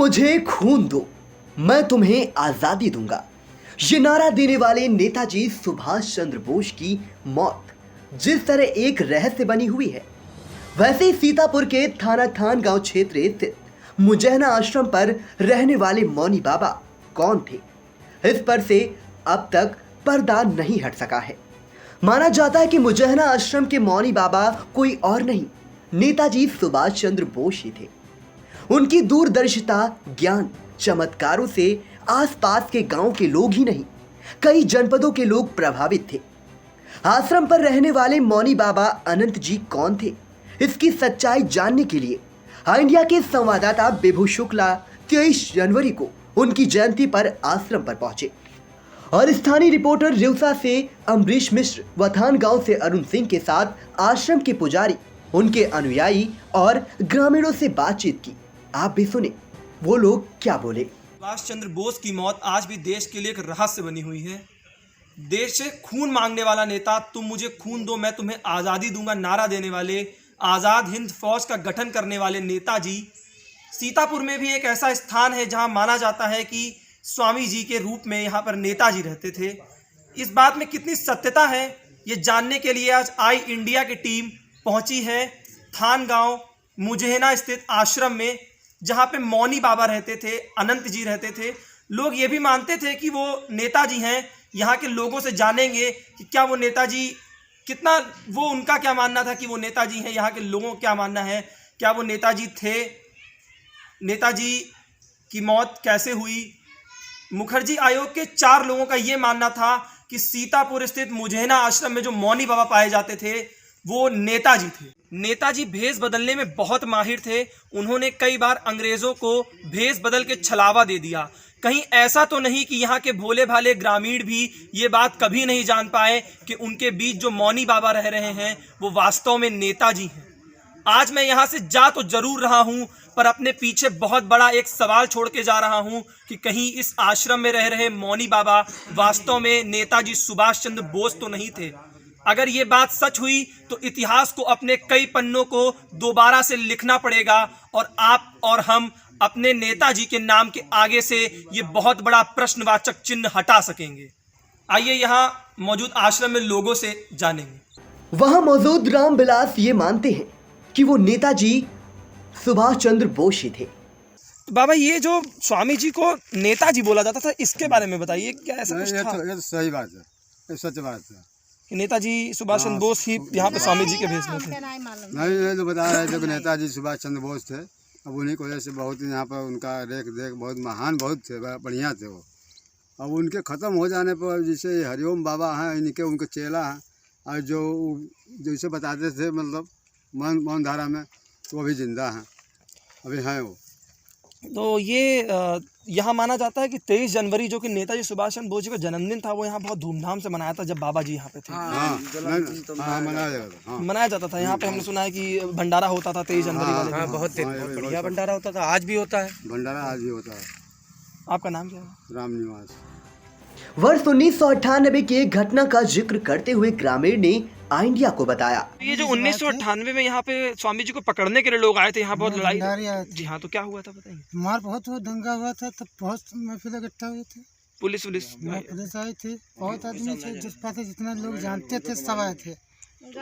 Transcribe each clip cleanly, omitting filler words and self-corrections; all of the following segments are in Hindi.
मुझे खून दो, मैं तुम्हें आजादी दूंगा। ये नारा देने वाले नेताजी सुभाष चंद्र बोस की मौत जिस तरह एक रहस्य बनी हुई है, वैसे ही सीतापुर के थाना थान गांव क्षेत्र स्थित मुजहना आश्रम पर रहने वाले मौनी बाबा कौन थे, इस पर से अब तक पर्दा नहीं हट सका है। माना जाता है कि मुजहना आश्रम के मौनी बाबा कोई और नहीं, नेताजी सुभाष चंद्र बोस ही थे। उनकी दूरदर्शिता, ज्ञान, चमत्कारों से आसपास के गांव के लोग ही नहीं, कई जनपदों के लोग प्रभावित थे। आश्रम पर रहने वाले मौनी बाबा अनंत जी कौन थे, इसकी सच्चाई जानने के लिए इंडिया के संवाददाता विभू शुक्ला 23 जनवरी को उनकी जयंती पर आश्रम पर पहुंचे और स्थानीय रिपोर्टर रिवसा से अमरीश मिश्र व थान गांव से अरुण सिंह के साथ आश्रम के पुजारी, उनके अनुयायी और ग्रामीणों से बातचीत की। आप भी सुने वो लोग क्या बोले। सुभाष चंद्र बोस की मौत आज भी देश के लिए एक रहस्य बनी हुई है। देश से खून मांगने वाला नेता, तुम मुझे खून दो मैं तुम्हें आज़ादी दूंगा नारा देने वाले, आज़ाद हिंद फौज का गठन करने वाले नेताजी। सीतापुर में भी एक ऐसा स्थान है जहां माना जाता है कि स्वामी जी के रूप में यहां पर नेताजी रहते थे। इस बात में कितनी सत्यता है ये जानने के लिए आज आई इंडिया की टीम पहुंची है थान गांव मुजहना स्थित आश्रम में, जहां पे मौनी बाबा रहते थे, अनंत जी रहते थे। लोग ये भी मानते थे कि वो नेताजी हैं। यहाँ के लोगों से जानेंगे कि क्या वो नेताजी कितना, वो उनका क्या मानना था कि वो नेताजी हैं, यहाँ के लोगों का क्या मानना है, क्या वो नेताजी थे, नेताजी की मौत कैसे हुई। मुखर्जी आयोग के 4 लोगों का ये मानना था कि सीतापुर स्थित मुजहना आश्रम में जो मौनी बाबा पाए जाते थे वो नेताजी थे। नेताजी भेष बदलने में बहुत माहिर थे। उन्होंने कई बार अंग्रेजों को भेष बदल के छलावा दे दिया। कहीं ऐसा तो नहीं कि यहाँ के भोले भाले ग्रामीण भी ये बात कभी नहीं जान पाए कि उनके बीच जो मौनी बाबा रह रहे हैं वो वास्तव में नेताजी हैं। आज मैं यहाँ से जा तो जरूर रहा हूँ, पर अपने पीछे बहुत बड़ा एक सवाल छोड़ के जा रहा हूँ कि कहीं इस आश्रम में रह रहे मौनी बाबा वास्तव में नेताजी सुभाष चंद्र बोस तो नहीं थे। अगर ये बात सच हुई तो इतिहास को अपने कई पन्नों को दोबारा से लिखना पड़ेगा और आप और हम अपने नेताजी के नाम के आगे से ये बहुत बड़ा प्रश्नवाचक चिन्ह हटा सकेंगे। आइए यहाँ मौजूद आश्रम में लोगों से जानेंगे। वहां मौजूद रामविलास ये मानते हैं कि वो नेताजी सुभाष चंद्र बोस ही थे। तो बाबा, ये जो स्वामी जी को नेताजी बोला जाता था, इसके बारे में बताइए, क्या ऐसा कुछ था? ये तो सही बात है, ये सच बात है कि नेताजी सुभाष चंद्र बोस ही यहाँ पे स्वामी जी के भेष में थे। नहीं, ये तो बता रहे थे कि नेताजी सुभाष चंद्र बोस थे। अब उन्हीं की वजह से बहुत यहाँ पर उनका रेख देख बहुत महान बहुत थे, बढ़िया थे वो। अब उनके ख़त्म हो जाने पर जैसे हरिओम बाबा हैं, इनके उनके चेला हैं, और जो जैसे बताते थे मतलब मौन धारा में, तो वो अभी जिंदा हैं, अभी हैं वो। तो ये यहाँ माना जाता है कि 23 जनवरी जो कि नेताजी सुभाष चंद्र बोस जी का जन्मदिन था, वो यहाँ बहुत धूमधाम से मनाया था जब बाबा जी यहाँ पे थे। मनाया जाता था। यहाँ पे हमने सुना है कि भंडारा होता था 23 जनवरी वाले दिन। बहुत बढ़िया भंडारा होता था, आज भी होता है भंडारा, आज भी होता है। आपका नाम क्या है? राम निवास। वर्ष 1998 की एक घटना का जिक्र करते हुए ग्रामीण ने इंडिया को बताया। ये जो 1998 में यहाँ पे स्वामी जी को पकड़ने के लिए लोग आए थे, यहाँ बहुत लड़ाई। जी हाँ, तो क्या हुआ था बताइए। मार बहुत हुआ, दंगा हुआ था, तब बहुत महफिल इकट्ठा हुए थे, पुलिस आई थी, बहुत आदमी थे, जिस पास जितना लोग जानते थे सब आए थे।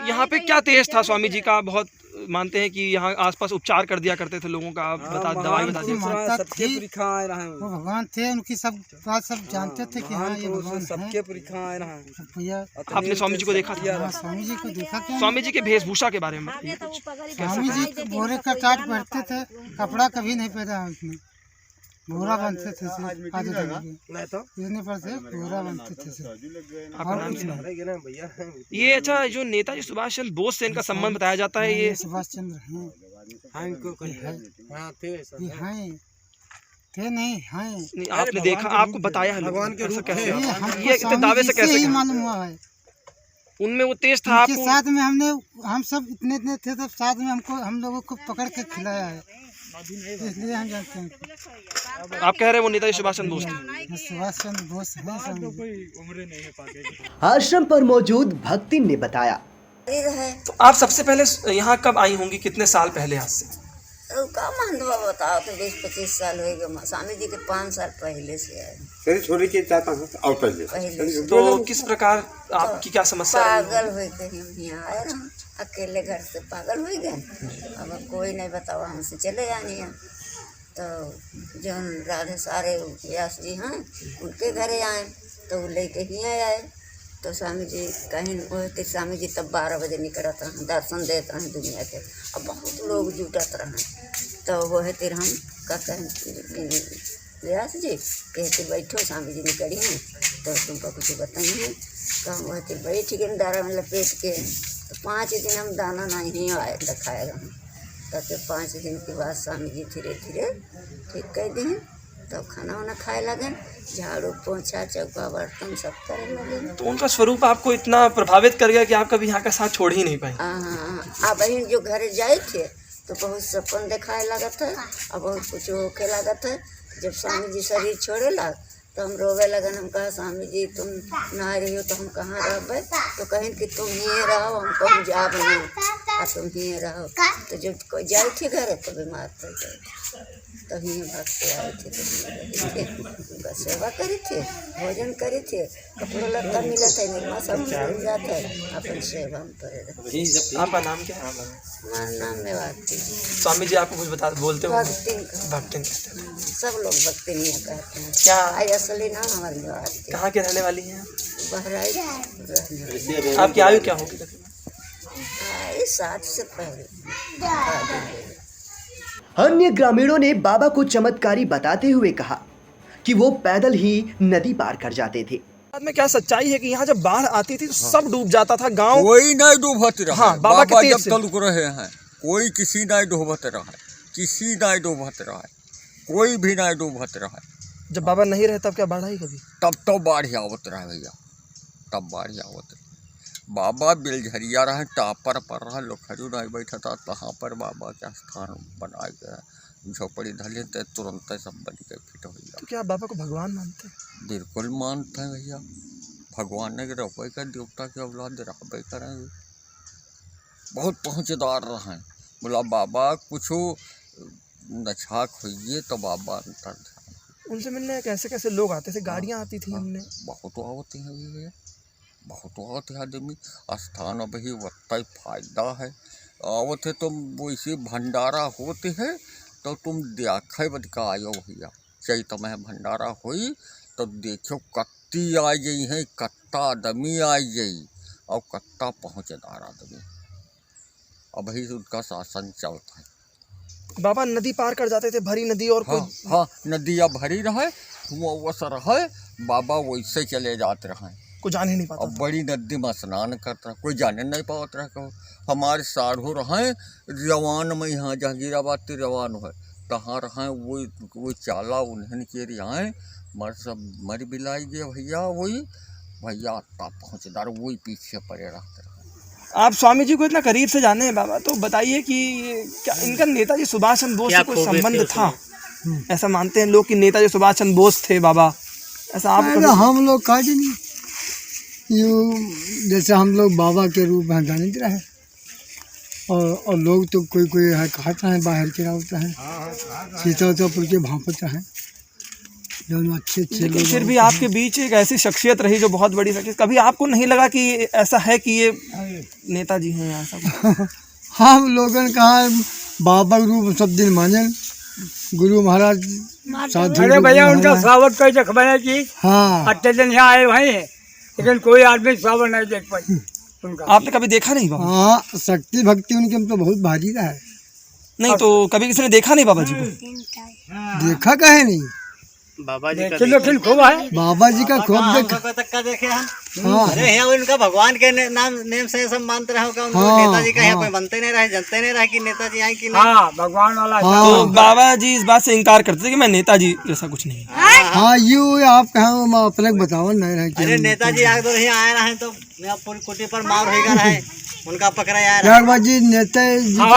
यहाँ पे क्या तेज था स्वामी जी का? बहुत मानते हैं कि यहाँ आसपास उपचार कर दिया करते थे लोगों का। आप दवाई बता दीजिए। वो भगवान थे, उनकी सब बात सब जानते थे कि हाँ ये भगवान सबके भैया। आपने स्वामी जी को देखा था? स्वामी जी को देखा क्या? स्वामी जी के वेशभूषा के बारे में बताइए कुछ। स्वामी जी बोरे का टाट पहनते थे, कपड़ा कभी नहीं पहना उसने, बोरा बनते थे, बोरा बनते थे। ये अच्छा, जो नेताजी सुभाष चंद्र बोस से इनका संबंध बताया जाता है, ये सुभाष चंद्र थे नहीं हैं। आपने देखा, आपको बताया भगवान के रूप कैसे? ये दावे से कैसे मालूम हुआ है? उनमें वो तेज था। आपके साथ में हम सब इतने थे, तब साथ में हम लोगों को पकड़ के खिलाया है, इसलिए हम जानते हैं। आप कह रहे हैं वो नेताजी सुभाष चंद्र बोस थे? सुभाष चंद्र बोस आश्रम पर मौजूद भक्ति ने बताया। तो आप सबसे पहले यहाँ कब आई होंगी, कितने साल पहले? आज से तो का महंगा बताओ तो 20-25 साल हो गए स्वामी जी के 5 साल पहले से आए तेरी छोरी के 4-5 और पहले पहले से। तो किस प्रकार आपकी क्या समस्या रही? पागल हो गए हम यहाँ आए रहे अकेले घर से पागल हो गए। अब कोई नहीं बताओ हमसे चले जाने हैं तो जो राधे सारे व्यास जी हैं उनके घरे आए तो वो लेके ही आए तो स्वामी जी कहीं वो स्वामी जी तब 12 बजे निकलते हैं दर्शन देते हैं दुनिया के। अब बहुत लोग जुटत रहे तो वो है फिर हम का कहें व्यास जी कहते बैठो स्वामी जी निकली हैं तो तुमको कुछ बताइए कहाँ वह फिर बैठ गए दारा में लपेट के। तो 5 दिन हम दाना नहीं आए दिखाए रहे तो फिर 5 दिन के बाद स्वामी जी धीरे धीरे ठीक कर दिए तब खाना वाना खाए लगे झाड़ू पोछा चौका बर्तन सब करे लगे। तो उनका स्वरूप आपको इतना प्रभावित कर गया कि आप कभी यहाँ का साथ छोड़ ही नहीं पाए? हाँ बहन जो घर जाए थे तो बहुत सपन दिखाए लगा था और बहुत कुछ होके लगा था। जब स्वामी जी शरीर छोड़े लग तो हम रोवे लगन। हम कहा स्वामी जी तुम ना रही हो तो हम कहाँ रह तो कहें कि तुम ही रहो हम कहीं जा नहीं और तुम ही रहो। तो जब कोई जाए थे घर तो बीमार पड़ गए तभी भक्त आए थे तो थे उनका सेवा करे थे भोजन करे थे कपड़ा लत्ता मिला था निर्मा सब मिल जाता है अपन सेवा में पड़े रहे। आपका नाम क्या है? हमारा नाम में भक्ति स्वामी जी आपको कुछ बता बोलते हो? भक्तिन सब लोग भक्ति नहीं कहते हैं क्या आई असली नाम हमारे भक्ति। कहाँ के रहने वाली हैं? बहराइच। आपकी आयु क्या होगी? 60 से पहले। अन्य ग्रामीणों ने बाबा को चमत्कारी बताते हुए कहा कि वो पैदल ही नदी पार कर जाते थे। बाद में क्या सच्चाई है कि यहाँ जब बाढ़ आती थी तो सब डूब जाता था गांव? कोई नहीं डूबत रहा। हाँ, बाबा के जब तेज से। तलुक रहे हैं कोई किसी नहीं डूबत रहा किसी नहीं डूबत रहा कोई भी नहीं डूबत रहा। जब बाबा नहीं रहे तब क्या बाढ़ आई कभी? तब तो बाढ़ आवत रहा भैया तब बाढ़ आवत रहा। बाबा बिलझरिया रहे टापर पर रहा लोखरू नहीं बैठा था तहाँ पर बाबा का स्थान बनाए गए झोपड़ी धले तो तुरंत सब बन के फिट हो गया। तो क्या आप बाबा को भगवान मानते हैं? बिल्कुल मानते हैं भैया भगवान ने रहे का देवता के औलाद रहे करें बहुत पहुँचदार रहे। बोला बाबा कुछ नछाक हुई तो बाबा अंतर ध्यान। उनसे मिलने कैसे कैसे लोग आते थे? गाड़ियाँ आती थी हमने बहुत होते हैं भैया बहुत होते हैं आदमी स्थान अब ही वत्ता फायदा है आवत है तुम वैसे भंडारा होते हैं तो तुम देखे बदका आयो भैया चैत में भंडारा हुई तो देखो कत्ती आ गई है कत्ता आदमी आ गई और कत्ता पहुँचदार आदमी अब ही उनका शासन चलता है। बाबा नदी पार कर जाते थे भरी नदी और हाँ हाँ नदिया भरी रहे वैसा रहे बाबा वैसे चले जाते रहे को जान ही नहीं पाता। अब बड़ी नदी में स्नान करता कोई जाने नहीं पात रहा कहो। हमारे साढ़ू रहे रवान में यहाँ जहांगीराबाद रवान है तहाँ रहे वो चाला उन्हें के रहा मर सब मर बिलाई गए भैया वही भैया तब पहुँचदार वही पीछे पड़े रहते रहे। आप स्वामी जी को इतना करीब से जाने हैं बाबा तो बताइए कि क्या इनका नेताजी सुभाष चंद्र बोस से कोई संबंध था? ऐसा मानते हैं लोग कि नेताजी सुभाष चंद्र बोस थे बाबा ऐसा आप हम लोग कहा नहीं यूँ जैसे हम लोग बाबा के रूप में जानित रहे और लोग तो कोई है खाता है बाहर के होता है सीतापुर के भापता है दोनों अच्छे लेकिन फिर भी आपके बीच एक ऐसी शख्सियत रही जो बहुत बड़ी शख्सियत। कभी आपको नहीं लगा कि ऐसा है कि ये नेताजी हैं यहाँ सब? हम लोगन कहा बाबा रूप सब दिन माने गुरु महाराज साधु। अरे भैया उनका स्वागत कोई देख पाया कि हाँ अच्छे दिन यहाँ आए भाई लेकिन कोई आदमी स्वागत नहीं देख पाई उनका। आपने कभी देखा नहीं बाबा? हाँ शक्ति भक्ति उनके में तो बहुत भारी रहा है। नहीं तो कभी किसी ने देखा नहीं बाबा जी को? देखा कहे नहीं बाबा जी का लेकिन खूब है बाबा जी का खूब देखा। तक का देखे हम। हाँ अरे यहाँ उनका भगवान के नेम से सब मानते रहे होगा। हाँ, नेताजी का यहाँ हाँ। कोई बनते नहीं रहे जनते नहीं रहे कि नेताजी आए कि नहीं। हाँ भगवान वाला तो बाबा जी इस बात से इनकार करते थे कि मैं नेताजी जैसा कुछ नहीं। हाँ यू आप कहा अपने बताओ नहीं रहे अरे नेताजी आगे तो यहाँ आए रहे तो पूरी कुटी पर मार होगा रहे उनका पकड़ा आया क्या जी नेता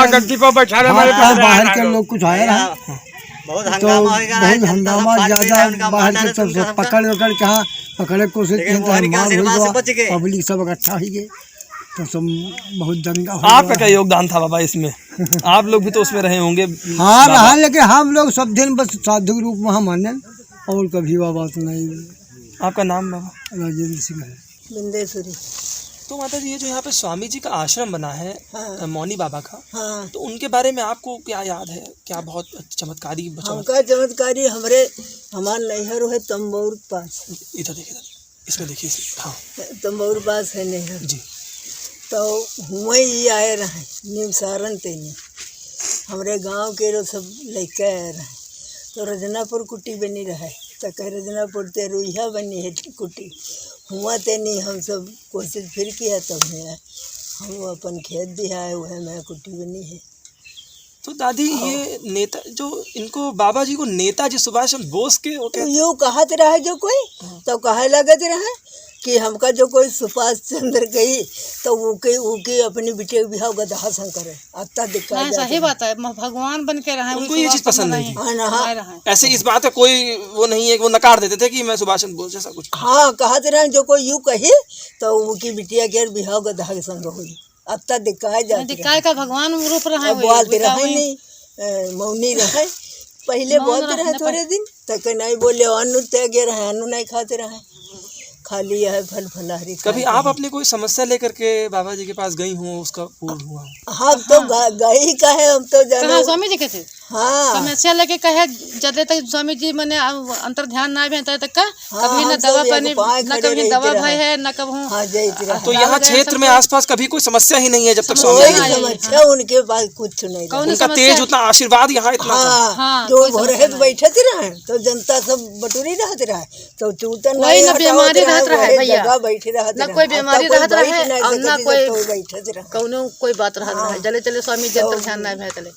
गद्दी पर बैठा बाहर के लोग कुछ आए रहा बहुत तो हंगामा होगा बहुत हंगामा ज्यादा बाहर के सब पकड़ वकड़ कहाँ पकड़े कोशिश की तो मार हो गया पब्लिक सब इकट्ठा हो गए तो सब बहुत दंगा हो आपका गया। क्या योगदान था बाबा इसमें? आप लोग भी तो उसमें रहे होंगे। हाँ रहा, लेकिन हम लोग सब दिन बस साधु के रूप में हम माने, और कभी बाबा तो नहीं। आपका नाम बाबा? राजेंद्र सिंह है। बिंदेश्वरी। तो माता जी, ये जो यहाँ पे स्वामी जी का आश्रम बना है, हाँ। मौनी बाबा का, हाँ, तो उनके बारे में आपको क्या याद है? क्या बहुत चमत्कारी हमका चमत्कारी हमार नैहर है तंबौर पास। इधर देखिए, इसमें देखिए। हाँ तंबौर पास है नैहर। जी। तो हुए ही आए रहे निमसारन तेनी, हमरे गांव के लोग सब लड़के आए रहे। तो रजनापुर कुटी बनी रहे, तो कह रजनापुर ते रुइया बनी है कुटी। हुआ तेनी हम सब कोशिश फिर किया, तब में हम अपन खेत दिया वह में कुटी बनी है। तो दादी, ये नेता जो इनको बाबा जी को नेताजी सुभाष चंद्र बोस के वो तो यूँ कहते रहे जो कोई, तो कहे लगते रहे कि हमका जो कोई सुभाष चंद्र गई तो वो अपनी बेटे के बिहाव गधा संग करे। अत्ता दिक्कत सही बात है, भगवान बन के रहे। उनको ये चीज पसंद नहीं थी। है। ऐसे इस बात का कोई वो नहीं है कि वो नकार देते थे कि मैं सुभाष चंद्र बोस जैसा कुछ। हाँ, कहते रहे जो कोई यूँ कही तो वो की बिटिया के बिहाव गधा के संग हुई। अत्ता दिक्कत दिक्कत का भगवान रूप रहे, बोलते रहे नहीं, मौनी रहे। पहले बोलते रहे थोड़े दिन तक नहीं बोले, अन्न त्याग रहे, अन्न नहीं खाते रहे, खाली यह फल फलहारी। कभी आप अपनी कोई समस्या लेकर के बाबा जी के पास गई हो, उसका पूर्ण हुआ? हम तो गई का है, हम तो जानो स्वामी जी के थे। हाँ, समस्या लेके कहे जब तक स्वामी जी मने अंतर ध्यान ना भें तक का कभी न दवा पानी, न कभी दवा भय है, न कभी। हाँ, तो यहाँ क्षेत्र में आसपास कभी कोई समस्या ही नहीं है जब तक स्वामी कोई जी समस्या उनके पास कुछ नहीं रहा। उनका तेज उतना आशीर्वाद यहाँ इतना था। हाँ, जो भोरे बैठे रहे तो जनता सब बटोरी रहते रहे, तो चूतन कोई न बीमारी रहत रहे भैया, जगह बैठे रहते, न कोई बीमारी रहत रहे और न कोई बैठे रहे, कौनो कोई बात रहत रहे। जले चले स्वामी जी अंतर ध्यान ना भें तले।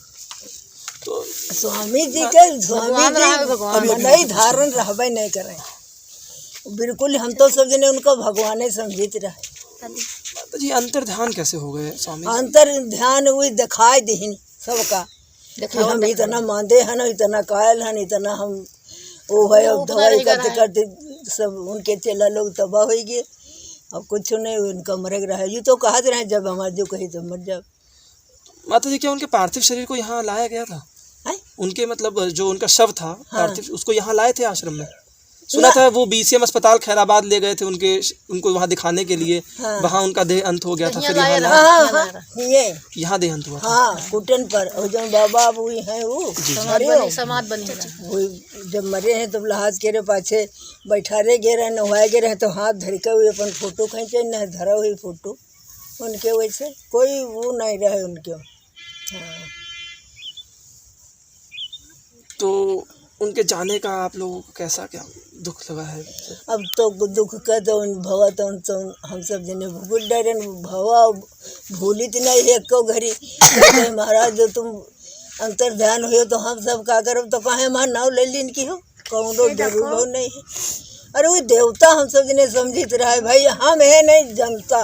तो स्वामी जी नहीं धारण रहबे नहीं करे, बिल्कुल। हम तो सब जने उनका भगवान समझित रहे। तो जी, अंतर ध्यान कैसे हो गए स्वामी? अंतर ध्यान वही दिखाई दीन सबका, हम इतना मांदे हैं ना, इतना कायल हैं, इतना हम वो है। अब दवाई करते करते सब उनके चेला लोग तबाह हो गए। अब कुछ नहीं, उनका मरग रहा है। यूँ तो कहते रहे जब हमारे जो कही तो मर जाओ। माता जी, क्या उनके पार्थिव शरीर को यहाँ लाया गया था? उनके मतलब जो उनका शव था पार्थिव, उसको यहाँ लाए थे आश्रम में? सुना था वो BCM अस्पताल खैराबाद ले गए थे उनको वहाँ दिखाने के लिए। वहाँ उनका देह अंत हो गया था, फिर यहाँ देह अंत हुआ था। हाँ, कुटन पर। और जो बाबा हुई है वो समाज बनी, जब मरे हैं तो लहाज के पाछे बैठारे गे रहे, नहाए गे रहे, तो हाथ धर के हुए अपन फोटो खींचे, न धरा हुई फोटो उनके, वैसे कोई वो नहीं रहे उनके। हाँ। तो उनके जाने का आप लोगों को कैसा क्या दुख लगा है? अब तो दुख का तो भवा तो हम सब जने भूल डरे, भवा भूलित नहीं एक को घड़ी। महाराज जो तुम अंतर ध्यान हुए तो हम सब का करो, तो कहे हमारा नाव ले लीन की हो, कौनो जरूर नहीं है। अरे वो देवता हम सब जने समझित रहे भाई, हम है नहीं जनता।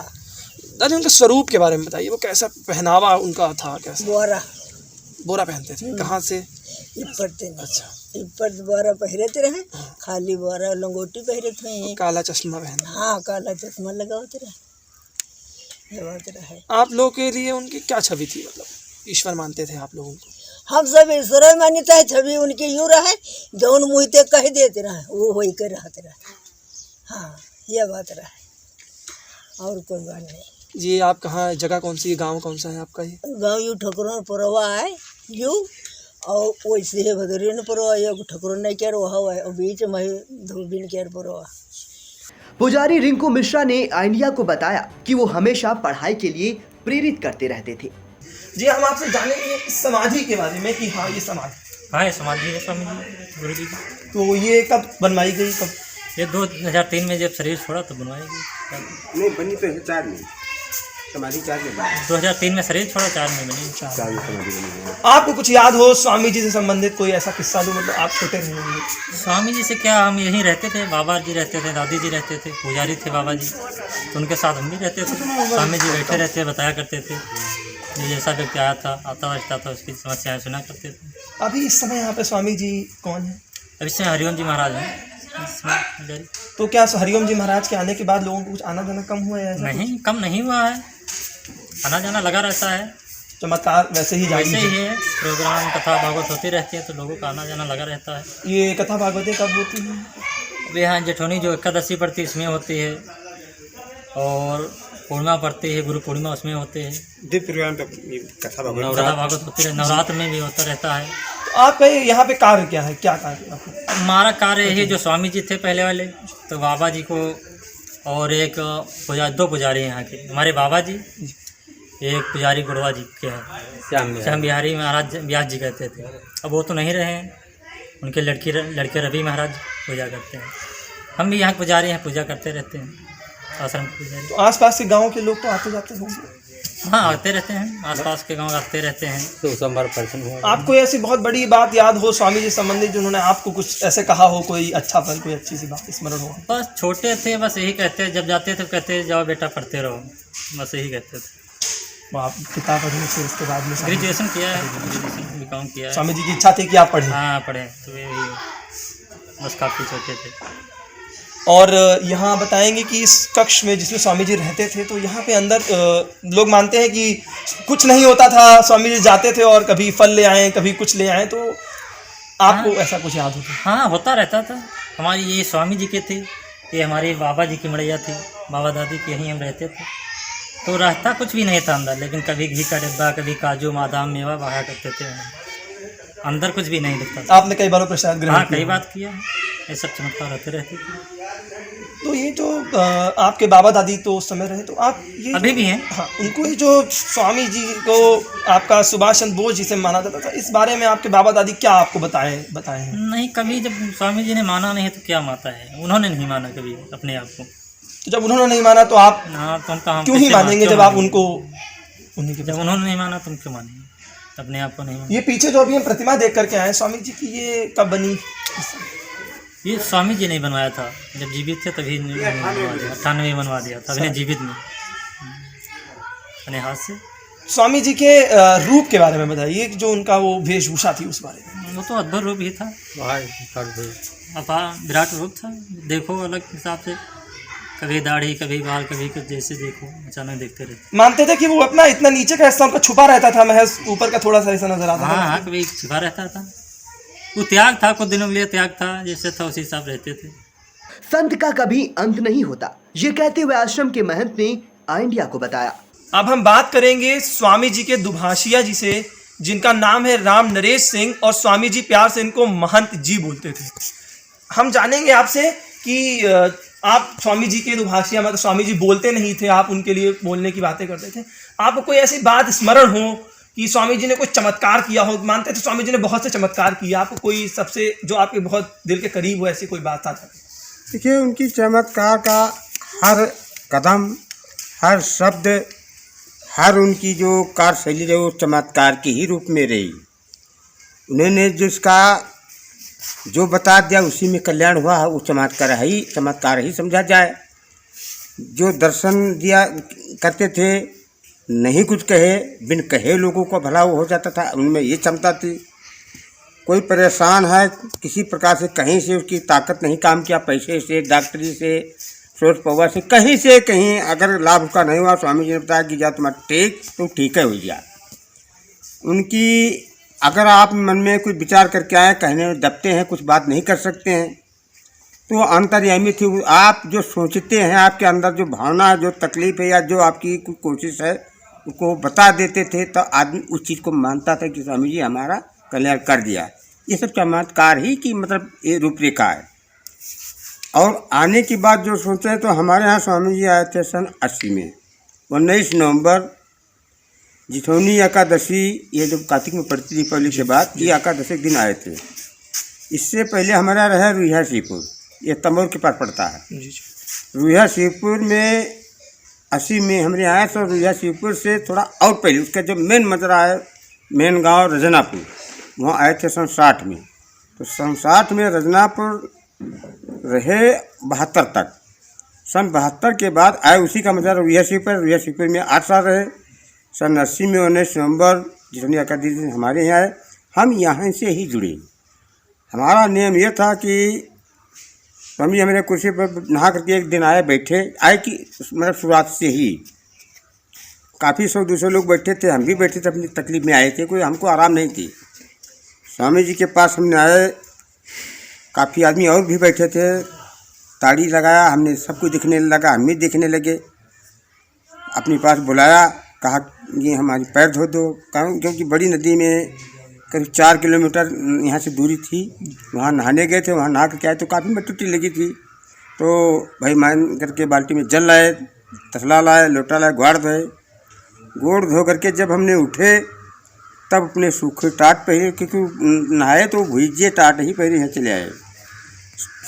दादी, उनके स्वरूप के बारे में बताइए, वो कैसा पहनावा उनका था? कैसा बोरा पहनते थे? कहाँ से? इपर थे। अच्छा, इपर बोरा पहरते रहे, खाली बोरा लंगोटी पहरते हैं, काला चश्मा पहना। हाँ, काला चश्मा लगाते रहे। आप लोगों के लिए उनकी क्या छवि थी? मतलब ईश्वर मानते थे आप लोगों को? हम सब ईश्वर मानता है, छवि उनकी यूँ रहे, जौन मुँहते कह देते रहे वो हो कर रहते रहे। हाँ, यह बात रहे, और कोई बात नहीं। जी, आप कहाँ, जगह कौन सी, गांव कौन सा है आपका? ये गांव यू ठकुरन परवा है यू, और वैसे है भदरियन परवा, ये ठकुरन नहीं क्या रहा है, और बीच में धोबिन क्या परवा। पुजारी रिंकू मिश्रा ने इंडिया को बताया कि वो हमेशा पढ़ाई के लिए प्रेरित करते रहते थे। जी, हम आपसे जानेंगे समाधि के बारे में कि हाँ, ये समाधि। हाँ, ये समाधि है स्वामी जी, गुरु जी की। तो ये कब बनवाई गई? कब? ये 2003 में जब शरीर छोड़ा तो बनवाई गई। नहीं, बनी तो है 4 में, समाधि 4 में बनी। 2003 में शरीर छोड़ा, 4 में बनी। 4 में समाधि बनी है। आपको कुछ याद हो स्वामी जी से संबंधित कोई ऐसा किस्सा जो मतलब आप छोटे नहीं होंगे? स्वामी जी से क्या, हम यहीं रहते थे, बाबा जी रहते थे, दादी जी रहते थे, पुजारी थे बाबा जी, तो उनके साथ हम भी रहते थे। स्वामी जी बैठे रहते, बताया करते थे, जैसा व्यक्ति आता बचता था उसकी समस्याएं सुना करते थे। अभी इस समय यहाँ पे स्वामी जी कौन है? अभी इसमें हरिओम जी महाराज हैं। तो क्या हरिओम जी महाराज के आने के बाद लोगों को कुछ आना जाना कम हुआ है? ऐसा नहीं, कम नहीं हुआ है, आना जाना लगा रहता है। चमत्कार वैसे ही जारी वैसे ही है, प्रोग्राम कथा भागवत होती रहती है तो लोगों का आना जाना लगा रहता है। ये कथा भागवतें कब होती है? अभी यहाँ जेठौनी जो एकादशी पड़ती है इसमें होती है, और पूर्णिमा पड़ती है, गुरु पूर्णिमा उसमें होते हैं। कथा नवरात्र भागवत होती है, नवरात्र में भी होता रहता है। तो आपका यहाँ पे कार्य क्या है, क्या कार्य है आपका? हमारा कार्य यही, जो स्वामी जी थे पहले वाले, तो बाबा जी को और एक दो पुजारी हैं यहाँ के, हमारे बाबा जी, एक पुजारी गुड़वा जी के हैं, श्याम बिहारी महाराज व्यास जी कहते थे। अब वो तो नहीं रहे हैं, उनके लड़के रवि महाराज पूजा करते हैं। हम भी यहाँ पुजारी हैं, पूजा करते रहते हैं, आश्रम के पुजारी। तो आसपास के गांव के लोग तो आते जाते होंगे? हाँ, आते रहते हैं, आसपास के गांव आते रहते हैं। तो संपर्क हुआ। आपको ऐसी बहुत बड़ी बात याद हो स्वामी जी संबंधित, जिन्होंने आपको कुछ ऐसे कहा हो, कोई अच्छा पल, कोई अच्छी सी बात स्मरण हो? बस छोटे थे, बस यही कहते, जब जाते थे कहते जाओ बेटा पढ़ते रहो, बस यही कहते थे। तो आप किताब पढ़ने से उसके बाद में ग्रेजुएशन किया है, ग्रेजुएशन बीकॉम किया है। स्वामी जी की इच्छा थी कि आप पढ़ें? हाँ, पढ़े, तो यही बस काफ़ी छोटे थे। और यहाँ बताएंगे कि इस कक्ष में जिसमें स्वामी जी रहते थे, तो यहाँ पे अंदर लोग मानते हैं कि कुछ नहीं होता था, स्वामी जी जाते थे और कभी फल ले आए, कभी कुछ ले आए, तो आपको ऐसा कुछ याद होता? हाँ, होता रहता था। हमारी ये स्वामी जी के थे, ये हमारे बाबा जी की मड़ैया थी, बाबा दादी के यहीं हम रहते थे। तो रहता कुछ भी नहीं था अंदर, लेकिन कभी घी का डिब्बा, कभी काजू बादाम मेवा बहा करते थे, अंदर कुछ भी नहीं दिखता था। आपने कई बार प्रसाद ग्रहण हाँ, कई बात किया है, ये सब चमत्कार होते रहते थे। तो ये जो आपके बाबा दादी तो उस समय रहे, तो आप ये अभी भी हैं? हाँ, उनको ये जो स्वामी जी को आपका सुभाष चंद्र बोस जिसे माना जाता था, इस बारे में आपके बाबा दादी क्या आपको बताए हैं? नहीं, कभी जब स्वामी जी ने माना नहीं तो क्या माता है, उन्होंने नहीं माना कभी अपने आप को। तो जब उन्होंने नहीं माना तो आप क्यों ही मानेंगे? जब आप उनको जब उन्होंने नहीं माना तुम क्यों मानेंगे? अपने आप को नहीं माना। ये पीछे जो अभी हम प्रतिमा देख करके आए स्वामी जी की, ये कब बनी? ये स्वामी जी ने बनवाया था, जब जीवित थे तभी 98 बनवा दिया था, अपने जीवित में अपने हाथ से। स्वामी जी के रूप के बारे में बताइए, जो उनका वो वेशभूषा थी उस बारे में। वो तो अद्भुत रूप ही था, विराट रूप था, देखो अलग हिसाब से, कभी दाढ़ी, कभी बाल, कभी कुछ, जैसे देखो अचानक देखते रहते। मानते थे कि वो अपना इतना नीचे का हिस्सा उनका छुपा रहता था, महज ऊपर का थोड़ा सा हिस्सा नजर आता था। हाँ, कभी छुपा रहता था, वो त्याग था, कुछ दिनों के लिए त्याग था, जैसे था उसी हिसाब रहते थे। संत का कभी अंत नहीं होता, ये कहते हुए आश्रम के महंत ने इंडिया को बताया। अब हम बात करेंगे स्वामी जी के दुभाषिया जी से, जिनका नाम है राम नरेश सिंह, और स्वामी जी प्यार से इनको महंत जी बोलते थे। हम जानेंगे आपसे कि आप स्वामी जी के दुभाषिया, मतलब स्वामी जी बोलते नहीं थे, आप उनके लिए बोलने की बातें करते थे। आपको कोई ऐसी बात स्मरण हो कि स्वामी जी ने कोई चमत्कार किया हो? मानते थे स्वामी जी ने बहुत से चमत्कार किए, आपको कोई सबसे जो आपके बहुत दिल के करीब हो ऐसी कोई बात साझा? देखिए, उनकी चमत्कार का हर कदम, हर शब्द, हर उनकी जो कार्यशैली रही वो चमत्कार के ही रूप में रही। उन्होंने जिसका जो बता दिया उसी में कल्याण हुआ है, वो चमत्कार ही समझा जाए। जो दर्शन दिया करते थे, नहीं कुछ कहे, बिन कहे लोगों को भला हो जाता था, उनमें ये क्षमता थी। कोई परेशान है किसी प्रकार से, कहीं से उसकी ताकत नहीं काम किया, पैसे से, डॉक्टरी से, सोच पौवा से, कहीं से कहीं अगर लाभ उसका नहीं हुआ, स्वामी जी ने बताया कि जा तुम्हारा ठीक, तुम ठीक है हो गया। उनकी अगर आप मन में कुछ विचार करके आए, कहने में दबते हैं, कुछ बात नहीं कर सकते हैं, तो अंतर्यामी थी। आप जो सोचते हैं, आपके अंदर जो भावना है, जो तकलीफ है या जो आपकी कुछ कोशिश है, उसको बता देते थे, तो आदमी उस चीज़ को मानता था कि स्वामी जी हमारा कल्याण कर दिया। ये सब चमत्कार ही की मतलब ये रूपरेखा है। और आने की बात जो सोचे, तो हमारे यहाँ स्वामी जी आए थे सन 80 में, 19 नवंबर जिठौनी एकादशी, ये जब कार्तिक में पड़ती थी दीपावली के बाद, ये एकादशी के दिन आए थे। इससे पहले हमारा रहा रुइहा शिवपुर, ये तमोर के पास पड़ता है। रुइहा शिवपुर में 80 में हमारे आए, तो रुइहा शिवपुर से थोड़ा और पहले उसका जो मेन मजरा है, मेन गांव रजनापुर, वहाँ आए थे सन 60 में। तो सन 60 में रजनापुर रहे 72 तक। सन 72 के बाद आए, उसी का मजरा रुइहा शिवपुर में 8 साल रहे। सन 80 में 19 नवंबर जिठौनी एकादशी हमारे यहाँ आए। हम यहाँ से ही जुड़े। हमारा नियम ये था कि स्वामी जी हमारे कुर्सी पर नहा करके एक दिन आए, बैठे आए कि मतलब शुरुआत से ही काफ़ी 100-200 लोग बैठे थे, हम भी बैठे थे, अपनी तकलीफ में आए थे, कोई हमको आराम नहीं थी। स्वामी जी के पास हमने आए, काफ़ी आदमी और भी बैठे थे, ताड़ी लगाया, हमने सब कुछ दिखने लगा, हम भी देखने लगे। अपने पास बुलाया, कहा ये हमारी पैर धो दो, क्योंकि बड़ी नदी में करीब 4 किलोमीटर यहाँ से दूरी थी, वहाँ नहाने गए थे, वहाँ नहा करके आए तो काफ़ी मट्टी लगी थी। तो भाई मान करके बाल्टी में जल लाए, तसला लाए, लोटा लाए, गुहाड़ धोए। गोड़ धो करके जब हमने उठे तब अपने सूखे टाट पहने, क्योंकि नहाए तो भीजे टाट ही पहने यहाँ चले आए।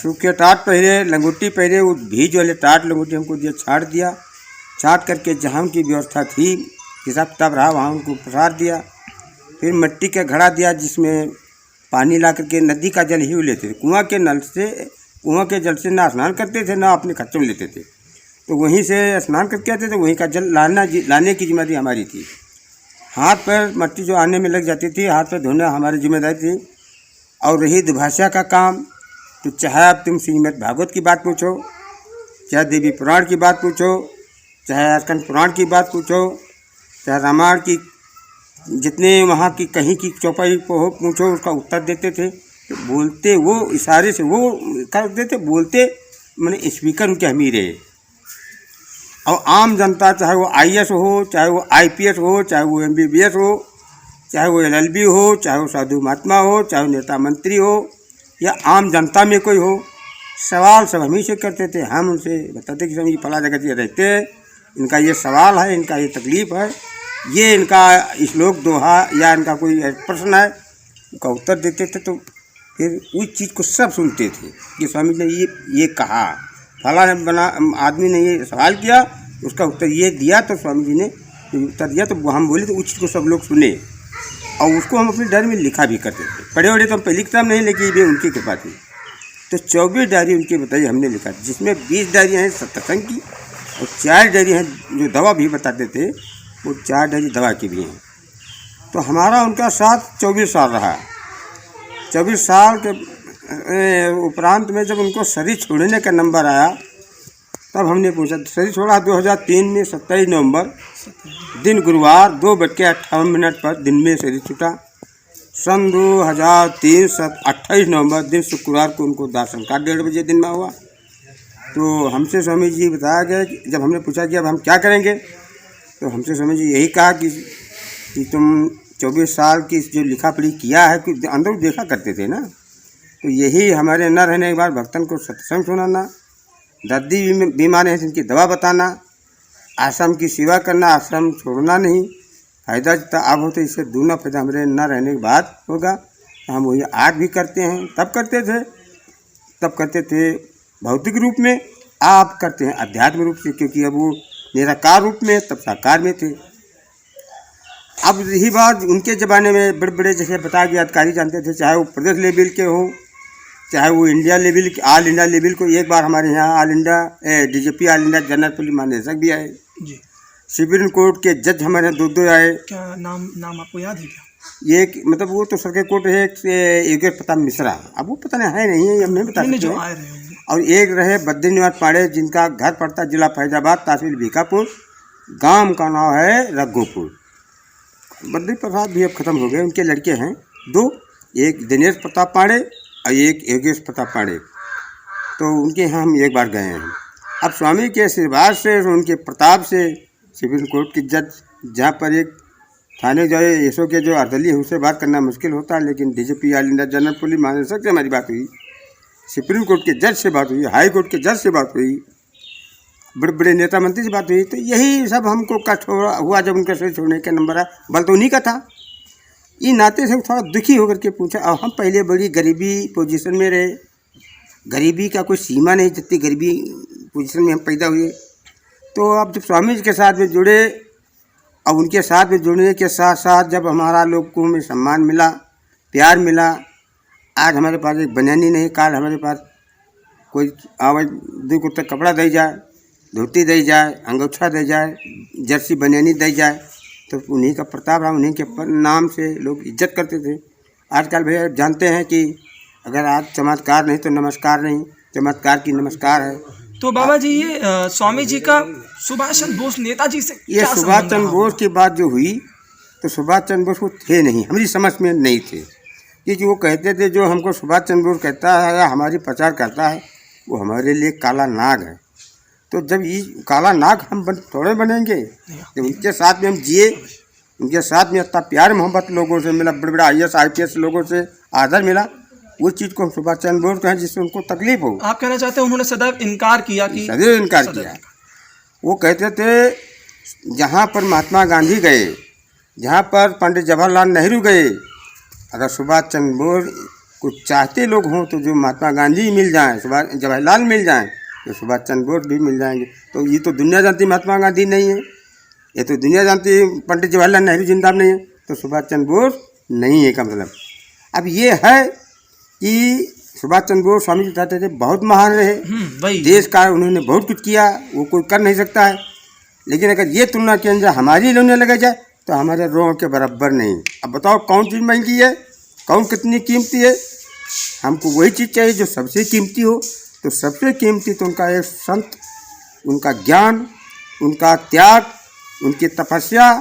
सूखे टाट पहने, लंगोटी पहने, वो भीज वाले टाट लंगोटी हमको दिया, छाट दिया। छाट करके जहाँ उनकी व्यवस्था थी, हिसाब किताब रहा, वहाँ उनको प्रसाद दिया। फिर मिट्टी का घड़ा दिया जिसमें पानी ला करके नदी का जल ही लेते थे, कुआँ के नल से, कुआँ के जल से ना स्नान करते थे ना अपने खर्चों में लेते थे, तो वहीं से स्नान करके आते थे, वहीं का जल लाने की जिम्मेदारी हमारी थी। हाथ पैर मिट्टी जो आने में लग जाती थी, हाथ पैर धोना हमारी जिम्मेदारी थी। और रही दुभाषा का काम, तो चाहे अब तुम श्रीमद् भागवत की बात पूछो, चाहे देवी पुराण की बात पूछो, चाहे स्कंद पुराण की बात पूछो, चाहे रामायण की जितने वहाँ की कहीं की चौपाई को पूछो, उसका उत्तर देते थे। तो बोलते वो इशारे से वो करते थे, बोलते मैंने स्पीकर उनके हम ही रहे। और आम जनता, चाहे वो IAS हो, चाहे वो IPS हो, चाहे वो MBBS हो, चाहे वो LLB हो, चाहे वो साधु महात्मा हो, चाहे वो नेता मंत्री हो, या आम जनता में कोई हो, सवाल सब हम ही से करते थे। हम उनसे बताते कि ये फला जगह ये रहते हैं, इनका ये सवाल है, इनका ये तकलीफ़ है, ये इनका श्लोक दोहा या इनका कोई प्रश्न है, उनका उत्तर देते थे। तो फिर उस चीज़ को सब सुनते थे कि स्वामी जी ने ये कहा, फला आदमी ने ये सवाल किया, उसका उत्तर ये दिया, तो स्वामी जी ने उत्तर दिया, तो हम बोले तो उस चीज़ को सब लोग सुने और उसको हम अपनी डायरी में लिखा भी करते थे। पढ़े वढ़े तो हम पहली किताब नहीं लिखी, ये उनकी कृपा थी। तो 24 डायरी उनकी बताई हमने लिखा, जिसमें 20 डायरियाँ हैं सत्संग की और 4 डायरी हैं जो दवा भी बताते थे, वो 4 डायरी दवा की भी हैं। तो हमारा उनका साथ 24 साल रहा। 24 साल के उपरांत में जब उनको शरीर छोड़ने का नंबर आया, तब हमने पूछा, शरीर छोड़ा 2003 में 27 नवंबर दिन गुरुवार 2:58 पर दिन में शरीर छूटा। सन 2003 28 नवंबर दिन शुक्रवार को उनको दाह संस्कार 1:30 बजे दिन में हुआ। तो हमसे स्वामी जी बताया गया कि जब हमने पूछा कि अब हम क्या करेंगे, तो हमसे स्वामी जी यही कहा कि तुम 24 साल की जो लिखा पढ़ी किया है, कि अंदर देखा करते थे ना, तो यही हमारे न रहने के बाद भक्तन को सत्संग सुनाना, दादी बीमार है जिनकी दवा बताना, आश्रम की सेवा करना, आश्रम छोड़ना नहीं, फायदा जितना अब होता है इससे दूना फायदा हमारे न रहने के बाद होगा। तो हम वही आज भी करते हैं, तब करते थे भौतिक रूप में, आप करते हैं अध्यात्म रूप से, क्योंकि अब वो निराकार रूप में तब साकार में थे। अब यही बात उनके ज़माने में बड़े बड़े जैसे बता गया अधिकारी जानते थे, चाहे वो प्रदेश लेवल के हो, चाहे वो इंडिया लेवल के, ऑल इंडिया लेवल को। एक बार हमारे यहाँ all India DGP all India general police महानिदेशक भी आए जी। सुप्रीम कोर्ट के जज हमारे यहाँ 2 आए। क्या नाम आपको याद है क्या? ये मतलब वो तो सर्किट कोर्ट है, एक योगेश प्रताप मिश्रा, अब वो पता नहीं है नहीं है, हम नहीं बता सकते। जो आए रहे और एक रहे बद्रीनिवास पांडे, जिनका घर पड़ता जिला फैजाबाद, तहसील भीखापुर, गांव का नाम है रघुपुर। बद्री प्रसाद भी अब खत्म हो गए, उनके लड़के हैं 2, एक दिनेश प्रताप पांडे और एक योगेश प्रताप पांडे। तो उनके यहाँ हम एक बार गए हैं। अब स्वामी के आशीर्वाद से, उनके प्रताप से, सुप्रीम कोर्ट के जज, जहाँ पर एक थाने जो है एसओ के जो अर्दली है उससे बात करना मुश्किल होता है, लेकिन DGP all India general police महानिदेशक से हमारी बात हुई, सुप्रीम कोर्ट के जज से बात हुई, हाई कोर्ट के जज से बात हुई, बड़े बड़े नेता मंत्री से बात हुई। तो यही सब हमको कष्ट हुआ जब उनका शरीर छोड़ने का नंबर आया। बल तो उन्हीं का था। ये नाते से थोड़ा दुखी होकर के पूछा, अब हम पहले बड़ी गरीबी पोजीशन में रहे, गरीबी का कोई सीमा नहीं, जितनी गरीबी पोजीशन में हम पैदा हुए। तो अब जब स्वामी जी के साथ में जुड़े, अब उनके साथ में जुड़ने के साथ साथ जब हमारा लोगों में सम्मान मिला, प्यार मिला, आज हमारे पास एक बनियानी नहीं, काल हमारे पास कोई आवाज 2 कुत्ता कपड़ा दे जाए, धोती दे जाए, अंगोछा दे जाए, जर्सी बनियानी दे जाए, तो उन्हीं का प्रताप रहा, उन्हीं के नाम से लोग इज्जत करते थे। आजकल भैया जानते हैं कि अगर आज चमत्कार नहीं तो नमस्कार नहीं, चमत्कार की नमस्कार है। तो बाबा जी ये स्वामी जी का सुभाष चंद्र बोस नेताजी से ये क्या सुभाष संबंध चंद्र रहा? बोस की बात जो हुई तो सुभाष चंद्र बोस वो थे नहीं, हमारी समझ में नहीं थे, क्योंकि वो कहते थे जो हमको सुभाष चंद्र बोस कहता है या हमारी प्रचार करता है वो हमारे लिए काला नाग है। तो जब ये काला नाग हम थोड़े बनेंगे, जब उनके साथ में हम जिए, उनके साथ में इतना प्यार मोहब्बत लोगों से मिला, बड़े बड़े IAS IPS लोगों से आदर मिला, वो चीज़ को हम सुभाष चंद्र बोस कहें जिससे उनको तकलीफ हो। आप कहना चाहते हैं उन्होंने सदैव इनकार किया कि सदैव इनकार किया। वो कहते थे जहाँ पर महात्मा गांधी गए, जहाँ पर पंडित जवाहरलाल नेहरू गए, अगर सुभाष चंद्र बोस कुछ चाहते लोग हों तो जो महात्मा गांधी मिल जाएं, सुभाष जवाहरलाल मिल जाएं, तो सुभाष चंद्र बोस भी मिल जाएंगे। तो ये तो दुनिया जानती महात्मा गांधी नहीं है, ये तो दुनिया जानती पंडित जवाहरलाल नेहरू जिंदा नहीं है, तो सुभाष चंद्र बोस नहीं है का मतलब। अब ये है कि सुभाष चंद्र बोस स्वामी जी चाहते थे बहुत महान रहे, वही देश का उन्होंने बहुत कुछ किया, वो कोई कर नहीं सकता है। लेकिन अगर ये तुलना किया जाए हमारी लेने लगे जाए तो हमारे रोह के बराबर नहीं। अब बताओ कौन चीज़ महंगी है, कौन कितनी कीमती है? हमको वही चीज़ चाहिए जो सबसे कीमती हो। तो सबसे कीमती तो उनका एक संत, उनका ज्ञान, उनका त्याग, उनकी तपस्या,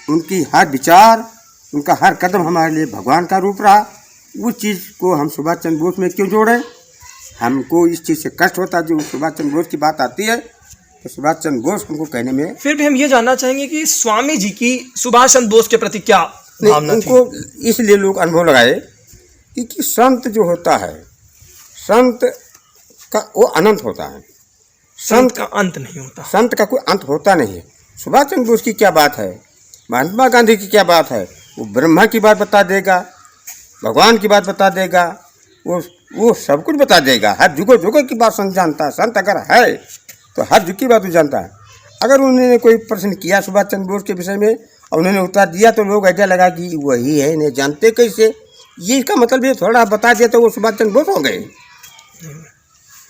उनकी हर विचार, उनका हर कदम हमारे लिए भगवान का रूप रहा। उस चीज़ को हम सुभाष चंद्र बोस में क्यों जोड़ें? हमको इस चीज़ से कष्ट होता है। जो सुभाष चंद्र बोस की बात आती है तो सुभाष चंद्र बोस हमको कहने में, फिर भी हम ये जानना चाहेंगे कि स्वामी जी की सुभाष चंद्र बोस के प्रति क्या भावना थी? उनको इसलिए लोग अनुभव लगाए कि संत जो होता है, संत का वो अनंत होता है, संत का अंत नहीं होता, संत का कोई अंत होता नहीं है। सुभाष चंद्र बोस की क्या बात है, महात्मा गांधी की क्या बात है? वो ब्रह्मा की बात बता देगा, भगवान की बात बता देगा, वो सब कुछ बता देगा। हर जुगो की बात संत जानता है। संत अगर है तो हर जुग की बात वो जानता है। अगर उन्होंने कोई प्रश्न किया सुभाष चंद्र बोस के विषय में और उन्होंने उत्तर दिया तो लोग ऐसा लगा कि वही है, इन्हें जानते कैसे? ये इसका मतलब ये थोड़ा बता दिया तो वो सुभाष चंद्र बोस हो गए।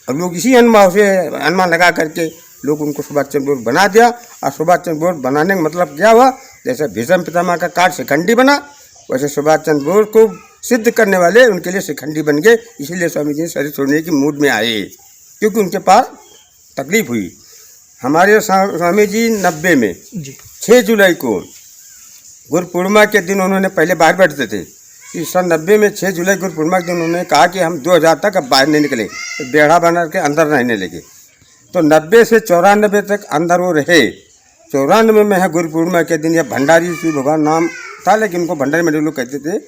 अब लोग इसी अनुमान लगा करके लोग उनको सुभाष चंद्र बोस बना दिया। और सुभाष चंद्र बोस बनाने का मतलब क्या हुआ? जैसे भीष्म पितामह का काट शिखंडी बना, वैसे सुभाष चंद्र बोस को सिद्ध करने वाले उनके लिए शिखंडी बन गए। इसीलिए स्वामी जी शरीर छोड़ने की मूड में आए, क्योंकि उनके पास तकलीफ हुई। हमारे स्वामी जी 90 में 6 जुलाई को गुरु पूर्णिमा के दिन उन्होंने पहले बाहर बैठते थे कि सन 90 में 6 जुलाई गुरु पूर्णिमा के दिन उन्होंने कहा कि हम 2000 तक अब बाहर नहीं निकले, तो बेड़ा बना के अंदर रहने लगे। तो 90 से 94 तक अंदर वो रहे। 94 में है गुरु पूर्णिमा के दिन, यह भंडारी श्री भगवान नाम था, लेकिन उनको भंडारी मंडल लोग कहते थे।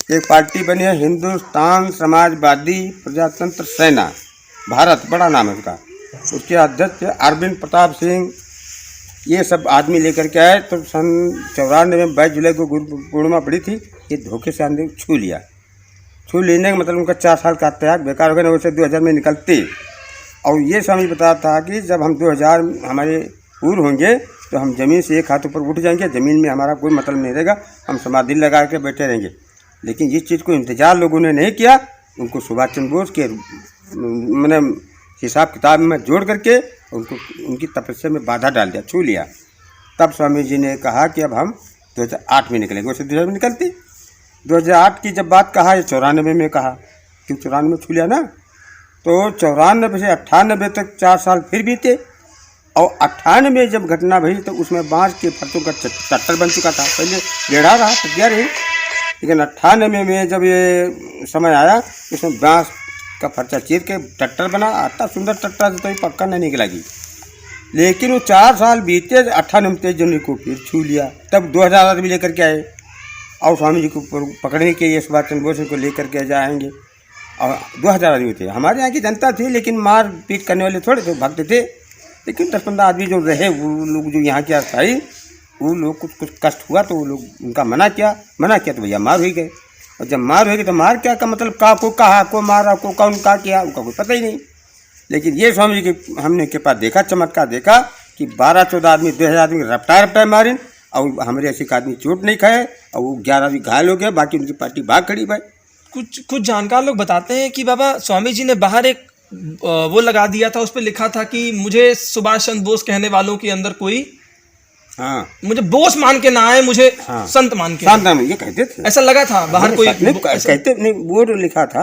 एक पार्टी बनी है हिंदुस्तान समाजवादी प्रजातंत्र सेना भारत, बड़ा नाम है उसका। उसके अध्यक्ष अरविंद प्रताप सिंह, ये सब आदमी लेकर के आए। तो सन 94 में 22 जुलाई को गुरु पूर्णिमा पड़ी थी। ये धोखे से आंदे छू लिया। छू लेने का मतलब उनका 4 साल का त्याग बेकार हो गया। वैसे 2000 में निकलते। और ये समझ बताया था कि जब हम 2000 हमारे पूर्ण होंगे तो हम ज़मीन से एक हाथ ऊपर उठ जाएंगे, ज़मीन में हमारा कोई मतलब नहीं रहेगा, हम समाधि लगा के बैठे रहेंगे। लेकिन जिस चीज़ को इंतजार लोगों ने नहीं किया, उनको सुभाष चंद्र बोस के मैंने हिसाब किताब में जोड़ करके उनको उनकी तपस्या में बाधा डाल दिया, छू लिया। तब स्वामी जी ने कहा कि अब हम 2008 में निकलेंगे। वैसे 2000 में निकलती। 2008 की जब बात कहा, ये 94 में कहा, क्यों 94 में छू लिया ना। तो 94 से 98 तक 4 साल फिर बीते। और 98 में जब घटना भई तो उसमें बाँस के फर्तों का चट्टर बन चुका था। पहले गेड़ा रहा, तैयार रही, लेकिन 98 में जब ये समय आया उसमें बाँस का फर्चा चीर के टट्टर बना। इतना सुंदर टट्टर तो पक्का नहीं निकलेगी। लेकिन वो 4 साल बीते, 98 में 23 जनवरी को फिर छू लिया। तब 2000 आदमी लेकर के आए और स्वामी जी को पकड़ने के लिए सुभाष चंद्र बोस को लेकर के जाएंगे। और 2000 आदमी थे। हमारे यहाँ की जनता थी, लेकिन मार पीट करने वाले थोड़े थे, भक्त थे। लेकिन 10-15 आदमी जो रहे, वो लोग जो यहाँ के अस्थायी, वो लोग कुछ कष्ट हुआ तो वो लोग उनका मना किया तो भैया मार हो गए। और जब मार हो गई तो मार क्या का मतलब का को कहा, को मारा, को कौन का किया, उनका कोई पता ही नहीं। लेकिन ये स्वामी जी के हमने के पास देखा, चमत्कार देखा कि 12-14 आदमी 2000 आदमी रफ्तार मारे और हमारे ऐसे आदमी चोट नहीं खाए और वो 11 आदमी घायल हो गए। बाकी उनकी पार्टी भाग खड़ी भाई। कुछ जानकार लोग बताते हैं कि बाबा स्वामी जी ने बाहर एक वो लगा दिया था, उस पर लिखा था कि मुझे सुभाष चंद्र बोस कहने वालों के अंदर कोई, हाँ, मुझे बोस मान के ना आए, मुझे हाँ, संत मान के, संत ये कहते थे। ऐसा लगा था बाहर कोई नहीं कहते नहीं, बोर्ड लिखा था।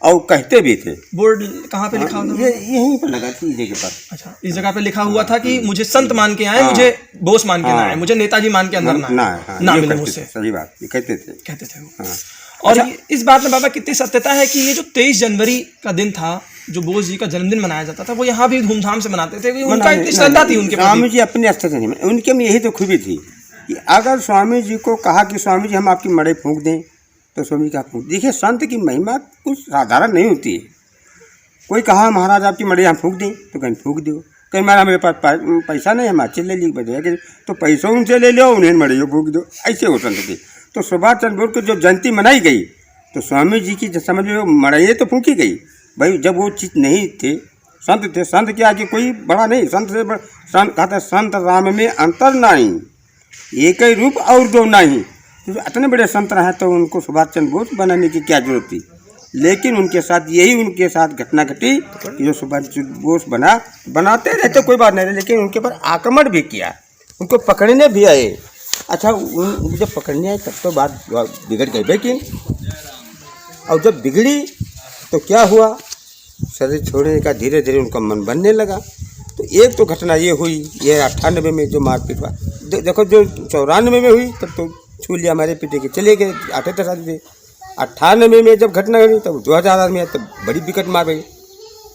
और कहते भी थे। बोर्ड कहाँ पे लिखा हुआ था? ये यहीं पर लगा थी, इस जगह पर। अच्छा, इस जगह पे लिखा हुआ था कि मुझे संत मान के आए, हाँ। मुझे बोस मान के ना हाँ। आए, मुझे नेताजी मान के अंदर ना हाँ, ना ये मिले कहते मुझसे। थे, सही बात, ये कहते थे वो। हाँ। और इस बात में बाबा कितनी सत्यता है कि ये जो 23 जनवरी का दिन था, जो बोस जी का जन्मदिन मनाया जाता था, वो यहाँ भी धूमधाम से मनाते थे, उनका इतनी श्रद्धा थी उनके स्वामी प्रति। जी अपने स्तर से नहीं, उनके में यही तो खूबी थी कि अगर स्वामी जी को कहा कि स्वामी जी हम आपकी मड़ई फूंक दें, तो स्वामी जी का फूंक। देखिए, संत की महिमा कुछ साधारण नहीं होती है। कोई कहा महाराज आपकी मड़ई हम फूंक दें, तो कहीं फूंक दो, कहीं मारा मेरे पास पैसा नहीं, हम अच्छे ले ली बजाय, तो पैसा उनसे ले लो, उन्हें मड़ई फूंक दो, ऐसे हो संत थे। तो सुभाष चंद्र बोस की जो जयंती मनाई गई, तो स्वामी जी की समझ में मड़ई तो फूंकी गई भाई। जब वो चीज़ नहीं थे, संत थे, संत के आगे कोई बड़ा नहीं, संत से संत कहते संत राम में अंतर नहीं, एक ही रूप और दो नहीं। तो इतने बड़े संत रहे तो उनको सुभाष चंद्र बोस बनाने की क्या जरूरत थी। लेकिन उनके साथ यही उनके साथ घटना घटी कि जो सुभाष चंद्र बोस बनाते रहते कोई बात नहीं रही, लेकिन उनके पर आक्रमण भी किया, उनको पकड़ने भी आए। अच्छा, जब पकड़ने आए तब तो बात बिगड़ गई, लेकिन और जब बिगड़ी तो क्या हुआ, शरीर छोड़ने का धीरे धीरे उनका मन बनने लगा। तो एक तो घटना ये हुई, ये 98 में जो मारपीट हुआ, देखो जो 94 में हुई तब तो छू लिया, हमारे पिटे के चले गए, 78 साल थे। 98 में जब घटना हुई तब 2000 में तब बड़ी विकट मार गई।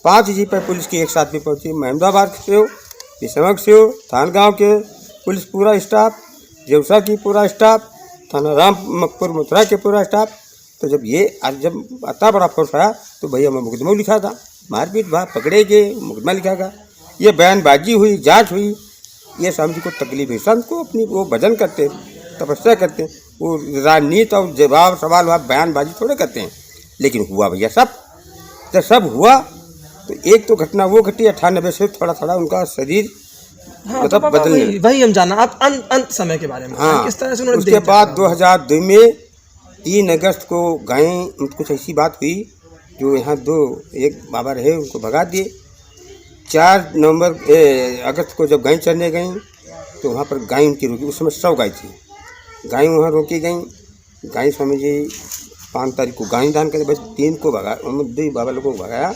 5 जीप पर पुलिस की एक साथ में पहुंची, महमदाबाद से हो, किशनगढ़ से हो, थानगांव के पुलिस पूरा स्टाफ, जेवसा की पूरा स्टाफ, थाना रामपुर मथुरा के पूरा स्टाफ। तो जब ये जब इतना बड़ा फोर्स आया तो भैया मैं मुकदमा लिखा था, मारपीट भाई पकड़े गए, मुकदमा लिखा था, ये बयानबाजी हुई, जांच हुई। ये स्वामी जी को तकलीफ है, संत को अपनी वो भजन करते, तपस्या करते, वो राजनीति और जवाब सवाल बयानबाजी थोड़े करते हैं। लेकिन हुआ भैया सब, जब सब हुआ तो एक तो घटना वो घटी 98 से थोड़ा थोड़ा उनका शरीर मतलब बदलने। वही हम जाना आप अंत समय के बारे में। हाँ, किस तरह से उन्होंने उसके बाद 2002 में 3 अगस्त को गए, कुछ ऐसी बात हुई जो यहाँ एक बाबा रहे उनको भगा दिए। 4 अगस्त को जब गाय चरने गई तो वहाँ पर गाय उनकी रुकी, उस समय 100 गाय थी, गाय वहाँ रोकी गई। गाय स्वामी जी 5 तारीख को गाय दान करे, बस 3 को भगा, 2 बाबा लोगों को भगाया,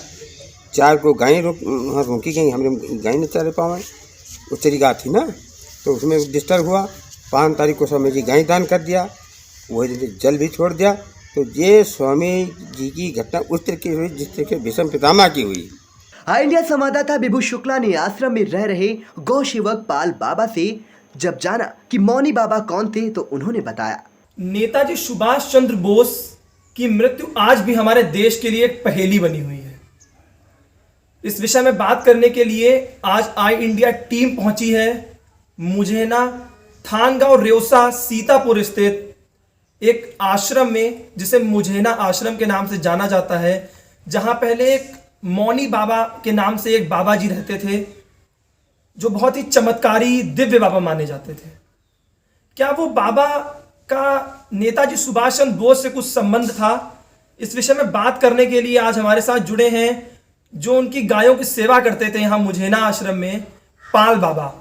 4 को गाय वहाँ रोकी गई, हमने गाय न चर पाए, वो चरी गाय थी ना, तो उसमें डिस्टर्ब हुआ। 5 तारीख को स्वामी जी गाय दान कर दिया, वही जल भी छोड़ दिया। तो ये स्वामी जी की घटना उस तरह की हुई जिस तरह के भीष्म पितामह की हुई। इंडिया संवाददाता विभू शुक्ला ने आश्रम में रह रहे गौ सेवक पाल बाबा से जब जाना कि मौनी बाबा कौन थे तो उन्होंने बताया, नेताजी सुभाष चंद्र बोस की मृत्यु आज भी हमारे देश के लिए एक पहेली बनी हुई है। इस विषय में बात करने के लिए आज आई इंडिया टीम पहुंची है मुझेना थानगांव रेवसा सीतापुर स्थित एक आश्रम में, जिसे मुझेना आश्रम के नाम से जाना जाता है, जहां पहले एक मौनी बाबा के नाम से एक बाबा जी रहते थे जो बहुत ही चमत्कारी दिव्य बाबा माने जाते थे। क्या वो बाबा का नेताजी सुभाष चंद्र बोस से कुछ संबंध था? इस विषय में बात करने के लिए आज हमारे साथ जुड़े हैं जो उनकी गायों की सेवा करते थे यहाँ मुझेना आश्रम में, पाल बाबा।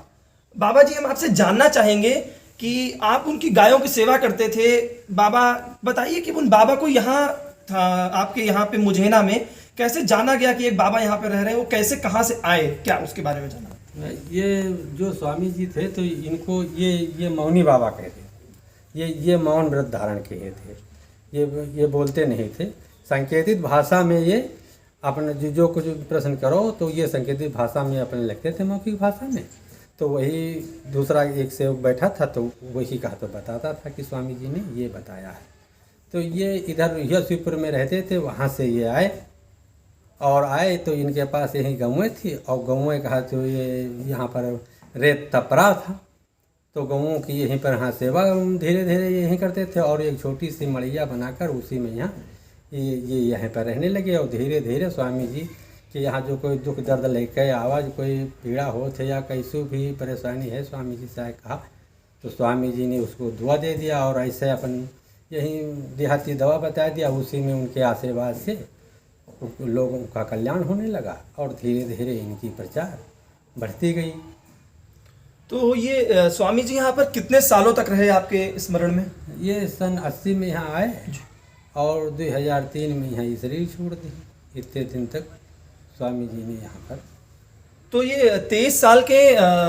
बाबा जी, हम आपसे जानना चाहेंगे कि आप उनकी गायों की सेवा करते थे। बाबा बताइए कि उन बाबा को यहाँ आपके यहाँ पे मुझेना में कैसे जाना गया कि एक बाबा यहाँ पे रह रहे हैं, वो कैसे कहाँ से आए, क्या उसके बारे में जाना? ये जो स्वामी जी थे तो इनको ये मौनी बाबा कहते, ये मौन व्रत धारण किए थे, ये बोलते नहीं थे, संकेतित भाषा में ये अपने जो कुछ प्रश्न करो तो ये संकेतित भाषा में अपने लिखते थे, मौखिक भाषा में। तो वही दूसरा एक सेवक बैठा था तो वही कहा तो बताता था कि स्वामी जी ने ये बताया है। तो ये इधर यशवीपुर में रहते थे, वहाँ से ये आए और आए तो इनके पास यही गौएँ थी और गौएँ कहा तो ये यहाँ पर रेत तपरा था तो गौओं की यहीं पर यहाँ सेवा धीरे धीरे यहीं करते थे और एक छोटी सी मड़िया बनाकर उसी में यहाँ ये यहाँ पर रहने लगे। और धीरे धीरे स्वामी जी कि यहाँ जो कोई दुख दर्द लेकर आवाज़ कोई पीड़ा हो थे या कैसी भी परेशानी है, स्वामी जी से कहा तो स्वामी जी ने उसको दुआ दे दिया और ऐसे अपन यही देहाती दवा बता दिया, उसी में उनके आशीर्वाद से लोगों का कल्याण होने लगा और धीरे धीरे इनकी प्रचार बढ़ती गई। तो ये स्वामी जी यहाँ पर कितने सालों तक रहे आपके स्मरण में? ये सन 80 में यहाँ आए और 2003 में यहाँ ये शरीर छोड़ दी। इतने दिन तक स्वामी जी ने यहाँ पर। तो ये 23 साल के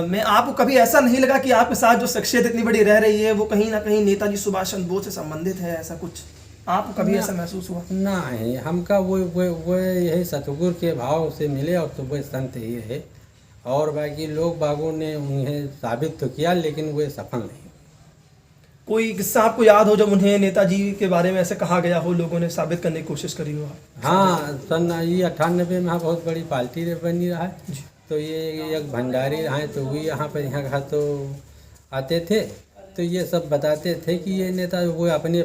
में आपको कभी ऐसा नहीं लगा कि आपके साथ जो शख्सियत इतनी बड़ी रह रही है वो कहीं ना कहीं नेताजी सुभाष चंद्र बोस से संबंधित है, ऐसा कुछ आपको कभी ऐसा महसूस हुआ? नहीं, हमका वो यही सतगुरु के भाव से मिले और तो वो संत ही है। और बाकी लोग बागों ने उन्हें साबित तो किया लेकिन वो सफल नहीं। कोई किस्सा आपको याद हो जब उन्हें नेताजी के बारे में ऐसे कहा गया हो, लोगों ने साबित करने की कोशिश करी हो? हाँ, सन 98 में बहुत बड़ी पार्टी बनी रहा है। तो ये एक भंडारी रहे तो वो यहाँ पर यहाँ तो आते थे तो ये सब बताते थे कि ये नेता वो अपनी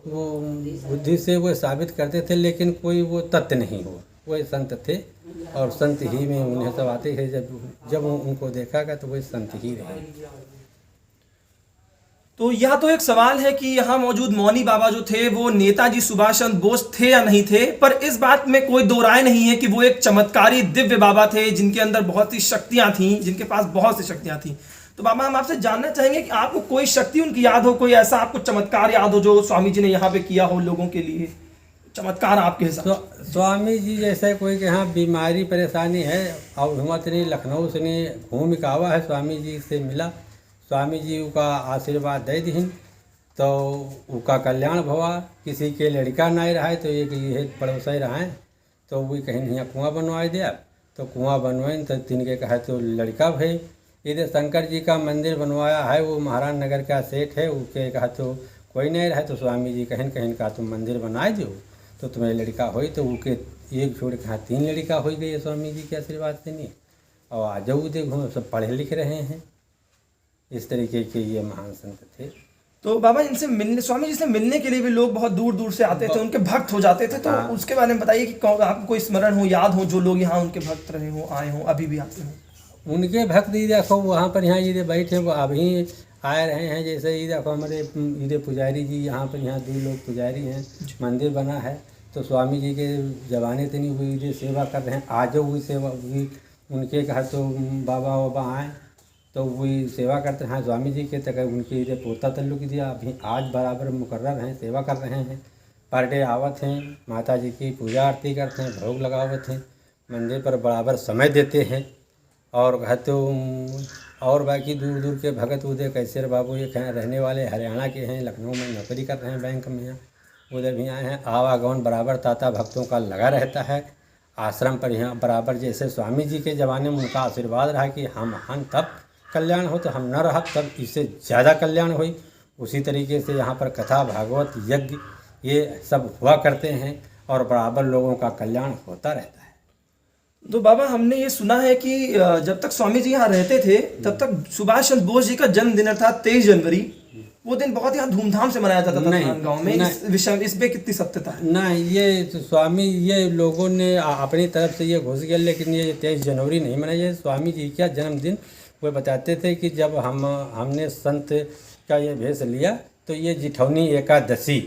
वो बुद्धि से वो साबित करते थे लेकिन कोई वो तथ्य नहीं हो। वो संत थे और संत ही में उन्हें सब आते थे। जब उनको देखा गया तो वो संत ही रहे। तो यह तो एक सवाल है कि यहाँ मौजूद मौनी बाबा जो थे वो नेताजी सुभाष चंद्र बोस थे या नहीं थे, पर इस बात में कोई दो राय नहीं है कि वो एक चमत्कारी दिव्य बाबा थे जिनके अंदर बहुत सी शक्तियां थीं, जिनके पास बहुत सी शक्तियां थीं। तो बाबा हम आपसे जानना चाहेंगे कि आपको कोई शक्ति उनकी याद हो, कोई ऐसा आपको चमत्कार याद हो जो स्वामी जी ने यहाँ पे किया हो लोगों के लिए, चमत्कार आपके हिसाब से? स्वामी जी जैसे कोई के यहाँ बीमारी परेशानी है और हिम्मत नहीं, लखनऊ से नहीं घूम के आवा है, स्वामी जी से मिला, स्वामी जी का आशीर्वाद दे दीन तो उनका कल्याण भवा। किसी के लड़का नहीं रहा तो एक ये पड़ोसी रहे तो वो कहीं यहाँ कुआँ बनवाए दिया तो कुआँ बनवाए तो तीन के कहा तो लड़का भाई। इधर शंकर जी का मंदिर बनवाया है, वो महाराज नगर का सेठ है, उसके कहा तो कोई नहीं रहा तो स्वामी जी कहीं कहीं का तुम मंदिर बनाए दो तो तुम्हें लड़का हो तो उनके एक छोड़ कहा 3 लड़का हो गए स्वामी जी के आशीर्वाद से नहीं। और आज वो देखो सब पढ़े लिख रहे हैं। इस तरीके के ये महान संत थे। तो बाबा इनसे मिलने, स्वामी जी से मिलने के लिए भी लोग बहुत दूर दूर से आते थे, उनके भक्त हो जाते थे। तो उसके बारे में बताइए कि आपको कोई स्मरण हो, याद हो, जो लोग यहाँ उनके भक्त रहे हो, आए हो, अभी भी आते हो? उनके भक्त ये देखो वहाँ पर यहाँ ये बैठे वो अभी आए रहे हैं। जैसे ये देखो हमारे ये पुजारी जी यहाँ पर यहाँ 2 लोग पुजारी हैं, मंदिर बना है तो स्वामी जी के जमाने से नहीं हुई ये सेवा कर रहे हैं। आज हुई सेवा हुई उनके कहा तो बाबा वाबा आए तो वही सेवा करते हैं स्वामी जी के तक उनके ये पोता तल्लुक दिया। अभी आज बराबर मुकर्रर हैं, सेवा कर रहे हैं, पर डे आवत हैं, माता जी की पूजा आरती करते हैं, भोग लगावत हैं, मंदिर पर बराबर समय देते हैं। और कहते और बाकी दूर दूर के भगत उदय कैसर बाबू ये कहें रहने वाले हरियाणा के हैं, लखनऊ में नौकरी कर रहे हैं बैंक में, यहाँ उधर भी आए हैं। आवागमन बराबर ताता भक्तों का लगा रहता है। आश्रम पर यहाँ बराबर जैसे स्वामी जी के ज़माने में उनका आशीर्वाद रहा कि हम तब कल्याण हो तो हम न रहा तब इससे ज़्यादा कल्याण हुई। उसी तरीके से यहाँ पर कथा भागवत यज्ञ ये सब हुआ करते हैं और बराबर लोगों का कल्याण होता रहता है। तो बाबा हमने ये सुना है कि जब तक स्वामी जी यहाँ रहते थे तब तक सुभाष चंद्र बोस जी का जन्मदिन था 23 जनवरी। वो दिन बहुत यहाँ धूमधाम से मनाया जाता था गाँव में। इस विषय इसमें कितनी सत्यता है? नहीं, ये तो स्वामी ये लोगों ने अपनी तरफ से ये घुस गया, लेकिन ये 23 जनवरी नहीं मनाया। स्वामी जी का जन्मदिन वो बताते थे कि जब हमने संत का ये भेष लिया तो ये जिठौनी एकादशी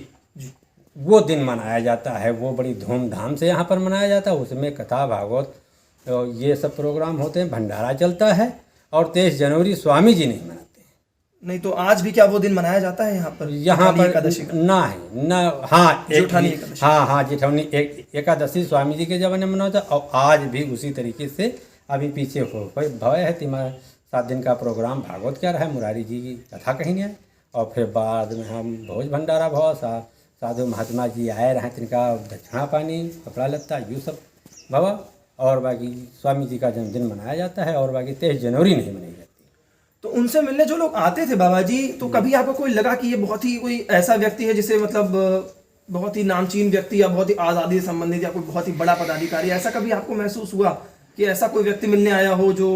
वो दिन मनाया जाता है। वो बड़ी धूमधाम से यहाँ पर मनाया जाता है। उसमें कथा भागवत तो ये सब प्रोग्राम होते हैं, भंडारा चलता है। और 23 जनवरी स्वामी जी नहीं मनाते। नहीं तो आज भी क्या वो दिन मनाया जाता है यहाँ पर? जिठौनी एकादशी स्वामी जी के जमाने में मनाता है और आज भी उसी तरीके से अभी पीछे हो भय है 7 दिन का प्रोग्राम भागवत क्या रहा है, मुरारी जी की कथा कहेंगे और फिर बाद में हम भोज भंडारा भाव साधु महात्मा जी आए रहे, तिनका दक्षिणा पानी कपड़ा लत्ता यूँ सब बाबा। और बाकी स्वामी जी का जन्मदिन मनाया जाता है और बाकी 23 जनवरी नहीं मनाई जाती। तो उनसे मिलने जो लोग आते थे बाबा जी, तो कभी आपको कोई लगा कि ये बहुत ही कोई ऐसा व्यक्ति है जिसे मतलब बहुत ही नामचीन व्यक्ति या बहुत ही आज़ादी से संबंधित या कोई बहुत ही बड़ा पदाधिकारी, ऐसा कभी आपको महसूस हुआ कि ऐसा कोई व्यक्ति मिलने आया हो जो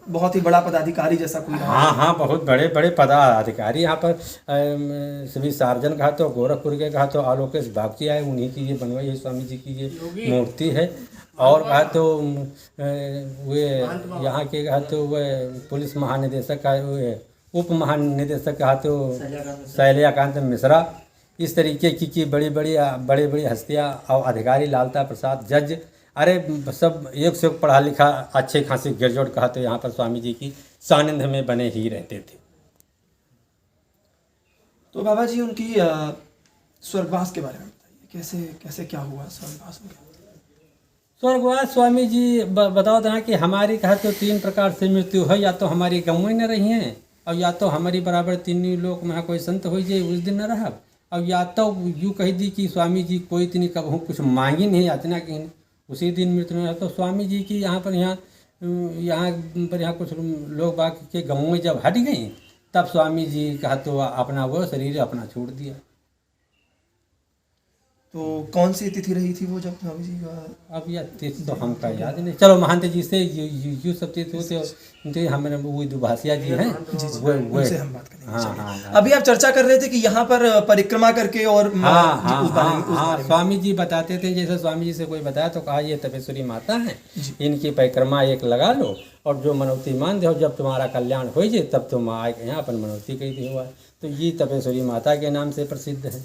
बहुत ही बड़ा पदाधिकारी जैसा कोई? हाँ, बहुत बड़े बड़े पदाधिकारी यहाँ पर सभी सार्जन कहा तो गोरखपुर के कहा तो आलोकेश बागची आए, उन्हीं की ये बनवाई है स्वामी जी की ये मूर्ति है। और कहा तो वे यहाँ के कहा तो वह पुलिस महानिदेशक का उप महानिदेशक कहा तो शैल्याकांत मिश्रा। इस तरीके की बड़ी बड़ी हस्तियाँ और अधिकारी लालता प्रसाद जज, अरे सब एक से एक पढ़ा लिखा अच्छे खासे ग्रेजुएट कहा तो यहाँ पर स्वामी जी की सानिध्य में बने ही रहते थे। तो बाबा जी उनकी स्वर्गवास के बारे में बताइए। कैसे कैसे क्या हुआ स्वर्गवास हो गया? स्वर्गवास स्वामी जी बताओ था कि हमारी कहा तो 3 प्रकार से मृत्यु है, या तो हमारी गंव में न रही हैं, और या तो हमारी बराबर 3 लोक में कोई संत हो जाए उस दिन न रहा, और या तो यूँ कह दी कि स्वामी जी कोई इतनी कब कुछ मांगी नहीं यातना की उसी दिन मृत्यु में। तो स्वामी जी की यहाँ पर कुछ लोग बाग के गाँव में जब हट गई तब स्वामी जी कहा तो अपना वो शरीर अपना छोड़ दिया। तो कौन सी तिथि रही थी वो जब स्वामी जी का? अब यह तिथि तो हमका याद नहीं। चलो महंत जी से यू सब तिथि होते हमारे वो दुभाषिया जी हैं, उनसे हम बात करेंगे। हाँ। अभी आप चर्चा कर रहे थे कि यहाँ पर परिक्रमा करके और हाँ, स्वामी जी बताते थे, जैसे स्वामी जी से कोई बताया तो कहा ये तपेश्वरी माता है, इनकी परिक्रमा एक लगा लो और जो मनौती मान दो, जब तुम्हारा कल्याण हो जाए तब तुम आए यहाँ अपन मनौती कही थी हुआ। तो ये तपेश्वरी माता के नाम से प्रसिद्ध है।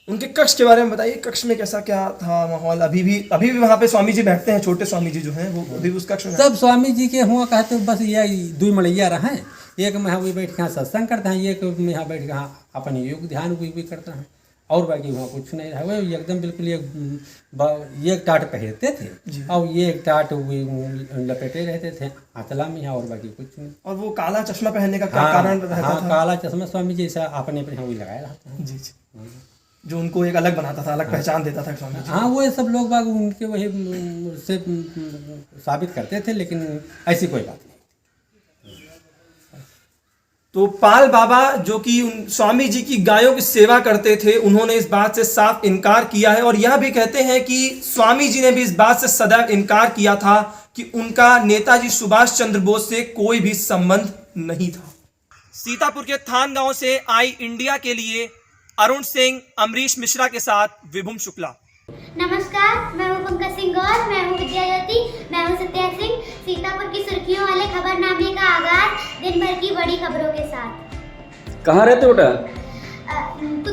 उनके कक्ष के बारे में बताइए, कक्ष में कैसा क्या था माहौल? अभी भी वहाँ पे स्वामी जी बैठते हैं, छोटे स्वामी जी जो हैं वो अभी उस कक्ष में? सब स्वामी जी के हुआ कहते बस ये 2 मड़ैया रहे, एक में वही बैठ के सत्संग करते हैं, एक में यहाँ बैठ के अपन योग ध्यान भी करते हैं, और बाकी वहाँ कुछ नहीं रहा। वो एकदम बिल्कुल एक टाट पहनते थे और ये एक टाट लपेटे रहते थे आंचला में, और बाकी कुछ नहीं। और वो काला चश्मा पहनने का क्या कारण रहता था? काला चश्मा स्वामी जी ऐसा अपने यहाँ वही लगाया रहता है जी, जो उनको एक अलग बनाता था, अलग पहचान देता था स्वामी जी। हाँ, वो सब लोग बाग उनके वही से साबित करते थे, लेकिन ऐसी कोई बात नहीं। तो पाल बाबा जो कि स्वामी जी की गायों की सेवा करते थे, उन्होंने इस बात से साफ इनकार किया है और यह भी कहते हैं कि स्वामी जी ने भी इस बात से सदैव इनकार किया था कि उनका नेताजी सुभाष चंद्र बोस से कोई भी संबंध नहीं था। सीतापुर के थान गांव से आई इंडिया के लिए अरुण सिंह, अमरीश मिश्रा के साथ विभुम शुक्ला। नमस्कार, मैं हूं पंकज सिंह और मैं हूं विद्या ज्योति, मैं हूं सत्या सिंह। सीतापुर की सुर्खियों वाले खबरनामे का आगाज दिन भर की बड़ी खबरों के साथ। कहाँ रहते बेटा? कुछ